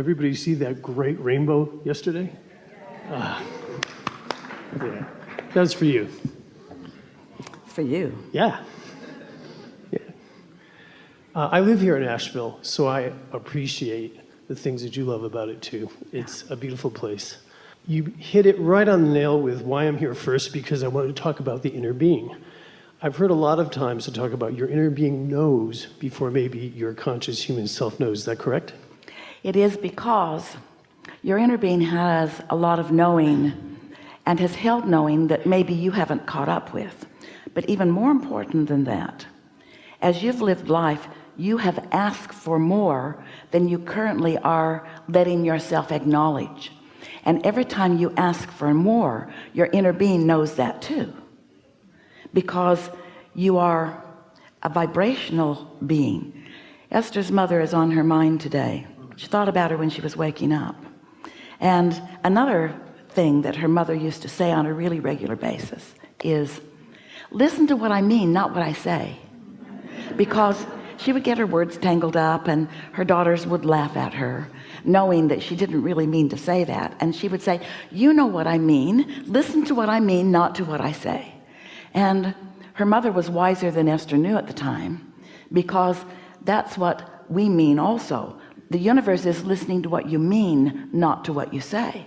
everybody see that great rainbow yesterday? Yeah, that was for you. For you. Yeah. I live here in Asheville, so I appreciate the things that you love about it too. It's a beautiful place. You hit it right on the nail with why I'm here first, because I wanted to talk about the inner being. I've heard a lot of times to talk about your inner being knows before maybe your conscious human self knows. Is that correct? It is, because your inner being has a lot of knowing and has held knowing that maybe you haven't caught up with. But even more important than that, as you've lived life, you have asked for more than you currently are letting yourself acknowledge. And every time you ask for more, your inner being knows that too, because you are a vibrational being. Esther's mother is on her mind today. She thought about her when she was waking up. And another thing that her mother used to say on a really regular basis is, listen to what I mean, not what I say. Because she would get her words tangled up, and her daughters would laugh at her, knowing that she didn't really mean to say that. And she would say, you know what I mean, listen to what I mean, not to what I say. And her mother was wiser than Esther knew at the time, because that's what we mean also. The universe is listening to what you mean, not to what you say.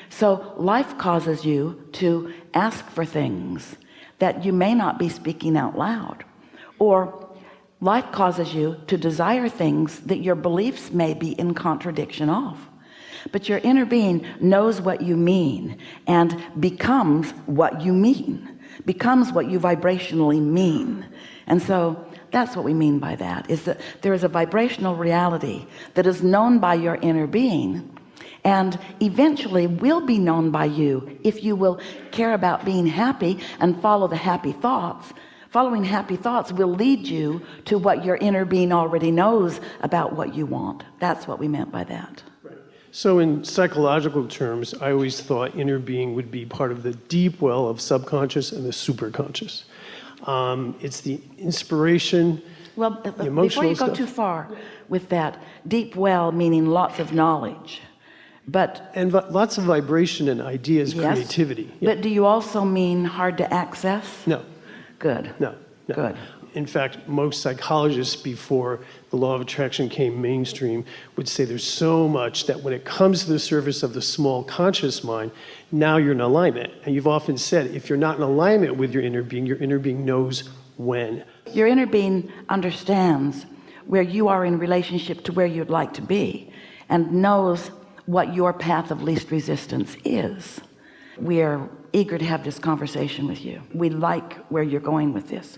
So life causes you to ask for things that you may not be speaking out loud, or life causes you to desire things that your beliefs may be in contradiction of. But your inner being knows what you mean and becomes what you mean, becomes what you vibrationally mean. And so that's what we mean by that, is that there is a vibrational reality that is known by your inner being, and eventually will be known by you if you will care about being happy and follow the happy thoughts. Following happy thoughts will lead you to what your inner being already knows about what you want. That's what we meant by that. Right. So in psychological terms, I always thought inner being would be part of the deep well of subconscious and the superconscious. It's the inspiration, well, the emotional before you go stuff. too far with that, deep well meaning lots of knowledge, and lots of vibration and ideas, yes, creativity. Yeah. But do you also mean hard to access? No. Good. No. Good. In fact, most psychologists before the law of attraction came mainstream would say there's so much that when it comes to the surface of the small conscious mind, now you're in alignment. And you've often said, if you're not in alignment with your inner being knows when. Your inner being understands where you are in relationship to where you'd like to be, and knows what your path of least resistance is. We are eager to have this conversation with you. We like where you're going with this.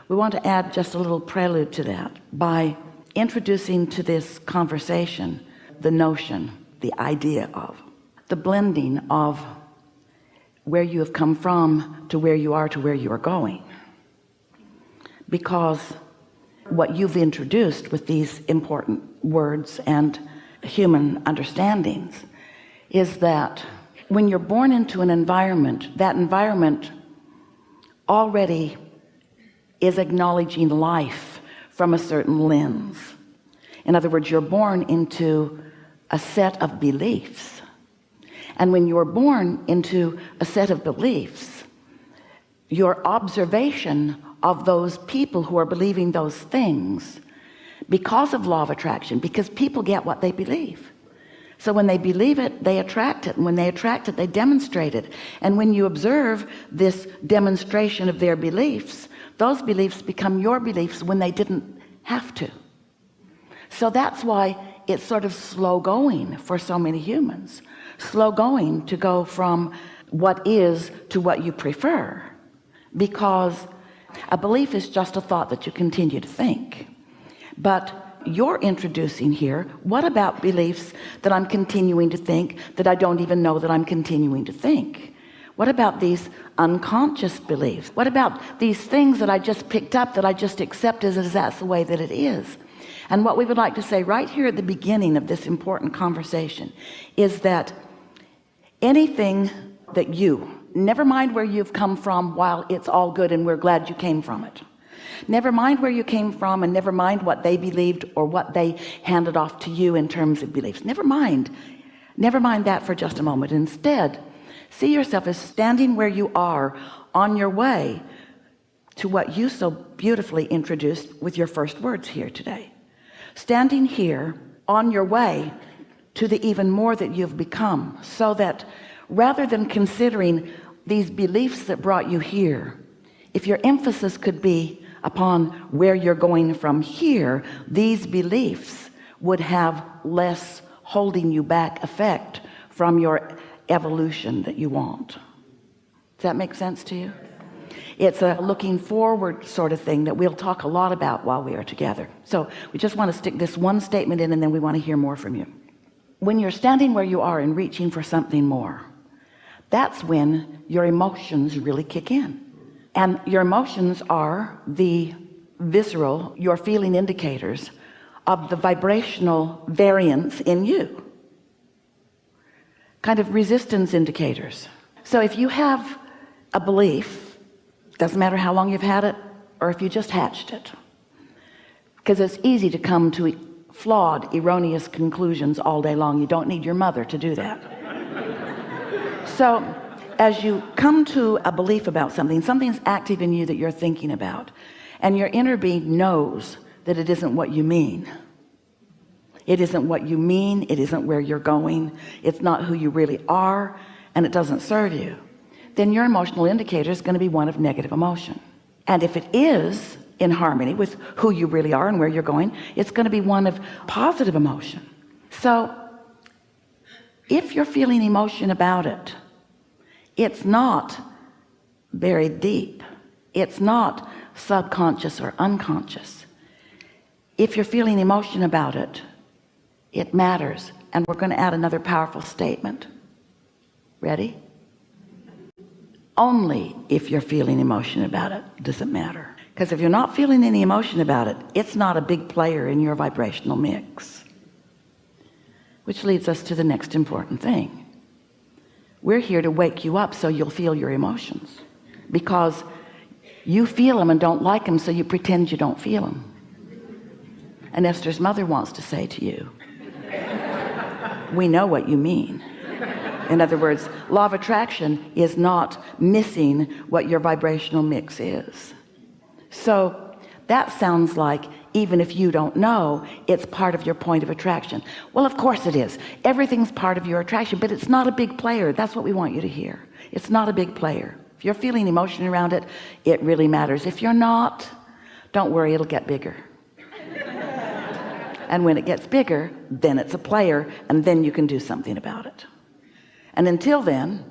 We want to add just a little prelude to that by introducing to this conversation the notion, the idea of the blending of where you have come from to where you are to where you are going. Because what you've introduced with these important words and human understandings is that when you're born into an environment, that environment already is acknowledging life from a certain lens. In other words, you're born into a set of beliefs. And when you're born into a set of beliefs, your observation of those people who are believing those things, because of law of attraction, because people get what they believe. So when they believe it, they attract it. And when they attract it, they demonstrate it. And when you observe this demonstration of their beliefs, those beliefs become your beliefs when they didn't have to. So that's why it's sort of slow going for so many humans. Slow going to go from what is to what you prefer, because a belief is just a thought that you continue to think. But you're introducing here, what about beliefs that I'm continuing to think that I don't even know that I'm continuing to think? What about these unconscious beliefs? What about these things that I just picked up that I just accept as that's the way that it is? And what we would like to say right here at the beginning of this important conversation is that anything that you, never mind where you've come from, while it's all good and we're glad you came from it, Never mind where you came from, and never mind what they believed or what they handed off to you in terms of beliefs. Never mind that for just a moment. Instead, see yourself as standing where you are on your way to what you so beautifully introduced with your first words here today. Standing here on your way to the even more that you've become, so that rather than considering these beliefs that brought you here, if your emphasis could be upon where you're going from here, these beliefs would have less holding you back effect from your evolution that you want. Does that make sense to you? It's a looking forward sort of thing that we'll talk a lot about while we are together. So we just want to stick this one statement in, and then we want to hear more from you. When you're standing where you are and reaching for something more, that's when your emotions really kick in. And your emotions are the visceral, your feeling indicators of the vibrational variance in you, kind of resistance indicators. So if you have a belief, doesn't matter how long you've had it or if you just hatched it, because it's easy to come to flawed, erroneous conclusions all day long. You don't need your mother to do that. So as you come to a belief about something, something's active in you that you're thinking about, and your inner being knows that it isn't what you mean. It isn't what you mean. It isn't where you're going. It's not who you really are, and it doesn't serve you. Then your emotional indicator is going to be one of negative emotion. And if it is in harmony with who you really are and where you're going, it's going to be one of positive emotion. So if you're feeling emotion about it, it's not buried deep. It's not subconscious or unconscious. If you're feeling emotion about it, it matters. And we're going to add another powerful statement. Ready? Only if you're feeling emotion about it does it matter. Because if you're not feeling any emotion about it, it's not a big player in your vibrational mix. Which leads us to the next important thing. We're here to wake you up so you'll feel your emotions, because you feel them and don't like them, so you pretend you don't feel them. And Esther's mother wants to say to you, we know what you mean. In other words, law of attraction is not missing what your vibrational mix is. So that sounds like, even if you don't know, it's part of your point of attraction. Well, of course it is. Everything's part of your attraction, but it's not a big player. That's what we want you to hear. It's not a big player. If you're feeling emotion around it, it really matters. If you're not, don't worry, it'll get bigger. And when it gets bigger, then it's a player, and then you can do something about it. And until then,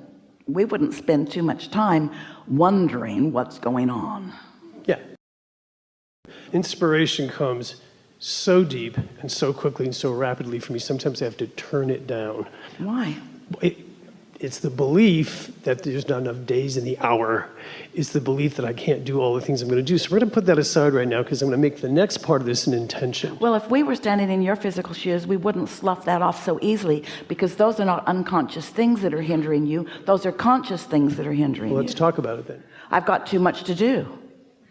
we wouldn't spend too much time wondering what's going on. Yeah. Inspiration comes so deep and so quickly and so rapidly for me. Sometimes I have to turn it down. Why? It's the belief that there's not enough days in the hour. It's the belief that I can't do all the things I'm going to do. So we're going to put that aside right now, because I'm going to make the next part of this an intention. Well, if we were standing in your physical shoes, we wouldn't slough that off so easily, because those are not unconscious things that are hindering you. Those are conscious things that are hindering you. Well, let's talk about it then. I've got too much to do.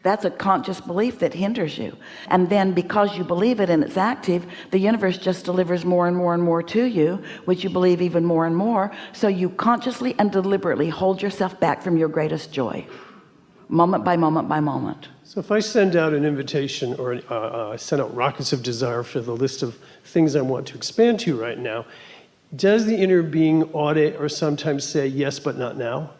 That's a conscious belief that hinders you. And then because you believe it and it's active, the universe just delivers more and more and more to you, which you believe even more and more. So you consciously and deliberately hold yourself back from your greatest joy, moment by moment by moment. So if I send out an invitation, or send out rockets of desire for the list of things I want to expand to right now, does the inner being audit or sometimes say yes, but not now?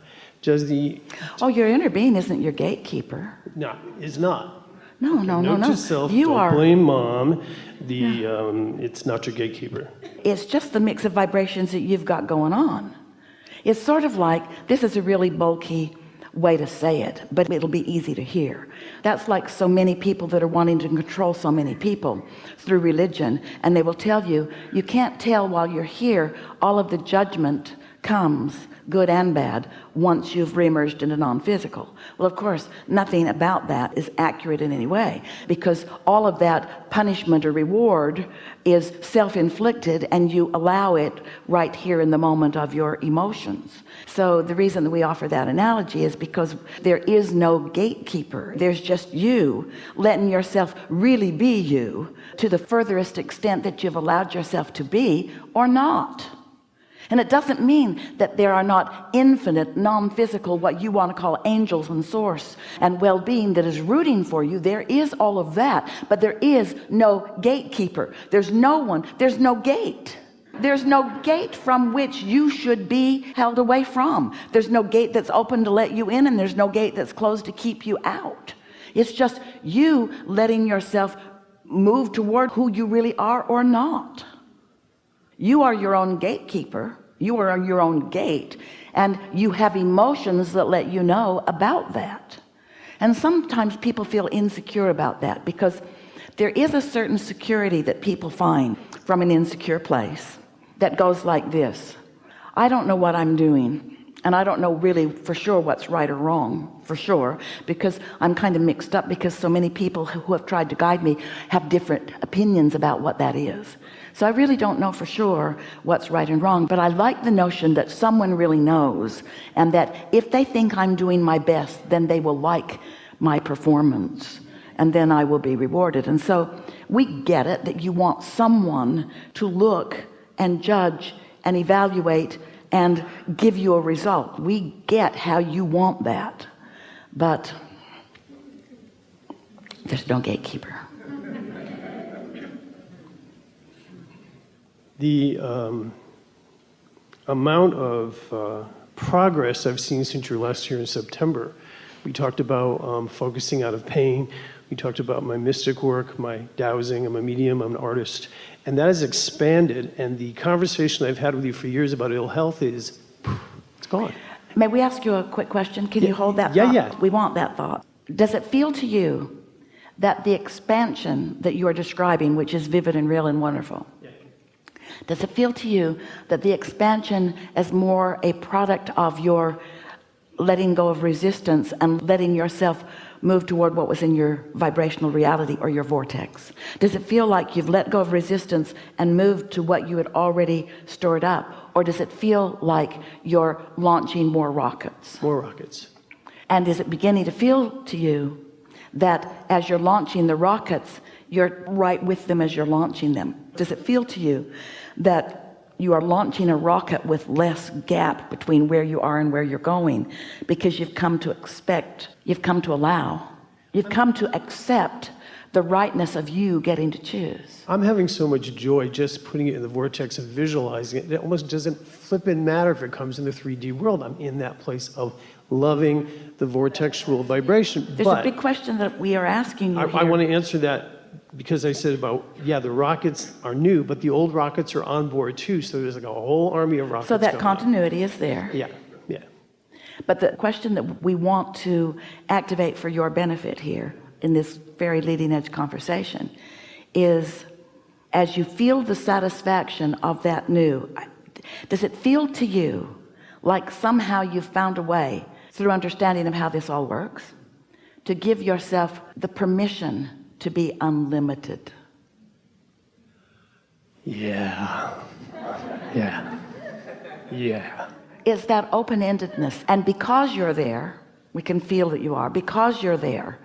Does the... Oh, your inner being isn't your gatekeeper. No, is not. No, no, no, no. Note to self, You don't are... blame mom. It's not your gatekeeper. It's just the mix of vibrations that you've got going on. It's sort of like, this is a really bulky way to say it, but it'll be easy to hear. That's like so many people that are wanting to control so many people through religion, and they will tell you, you can't tell while you're here all of the judgment comes, good and bad, once you've reemerged into non-physical. Well, of course, nothing about that is accurate in any way, because all of that punishment or reward is self-inflicted, and you allow it right here in the moment of your emotions. So the reason that we offer that analogy is because there is no gatekeeper. There's just you letting yourself really be you to the furthest extent that you've allowed yourself to be, or not. And it doesn't mean that there are not infinite non-physical, what you want to call angels and source and well-being that is rooting for you. There is all of that, but there is no gatekeeper. There's no one, there's no gate. There's no gate from which you should be held away from. There's no gate that's open to let you in, and there's no gate that's closed to keep you out. It's just you letting yourself move toward who you really are or not. You are your own gatekeeper. You are your own gate, and you have emotions that let you know about that. And sometimes people feel insecure about that, because there is a certain security that people find from an insecure place that goes like this: I don't know what I'm doing, and I don't know really for sure what's right or wrong, for sure, because I'm kind of mixed up, because so many people who have tried to guide me have different opinions about what that is. So I really don't know for sure what's right and wrong, but I like the notion that someone really knows, and that if they think I'm doing my best, then they will like my performance, and then I will be rewarded. And so we get it that you want someone to look and judge and evaluate and give you a result. We get how you want that, but there's no gatekeeper. The amount of progress I've seen since your last year in September. We talked about focusing out of pain. We talked about my mystic work, my dowsing. I'm a medium, I'm an artist. And that has expanded. And the conversation I've had with you for years about ill health is, it's gone. May we ask you a quick question? Can you hold that thought? Yeah. We want that thought. Does it feel to you that the expansion that you are describing, which is vivid and real and wonderful, does it feel to you that the expansion is more a product of your letting go of resistance and letting yourself move toward what was in your vibrational reality or your vortex? Does it feel like you've let go of resistance and moved to what you had already stored up? Or does it feel like you're launching more rockets? More rockets. And is it beginning to feel to you that as you're launching the rockets, you're right with them as you're launching them? Does it feel to you that you are launching a rocket with less gap between where you are and where you're going, because you've come to expect, you've come to allow, you've come to accept the rightness of you getting to choose? I'm having so much joy just putting it in the vortex and visualizing it. It almost doesn't flippin' matter if it comes in the 3D world. I'm in that place of loving the vortexual vibration. There's a big question that we are asking you I want to answer that, because I said about, the rockets are new, but the old rockets are on board too. So there's like a whole army of rockets. So that continuity is there. Yeah. But the question that we want to activate for your benefit here in this very leading edge conversation is, as you feel the satisfaction of that new, does it feel to you like somehow you've found a way through understanding of how this all works to give yourself the permission to be unlimited? Yeah. It's that open-endedness, and because you're there, we can feel that you are, because you're there,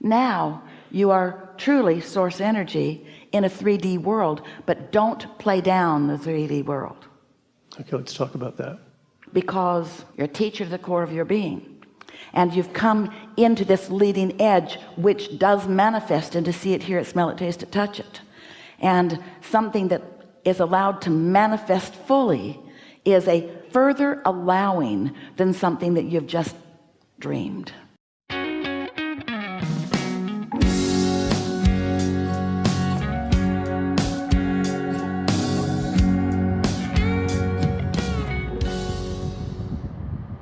now you are truly source energy in a 3D world. But don't play down the 3D world. Okay, let's talk about that. Because you're a teacher to the core of your being, and you've come into this leading edge, which does manifest into see it, hear it, smell it, taste it, touch it. And something that is allowed to manifest fully is a further allowing than something that you've just dreamed.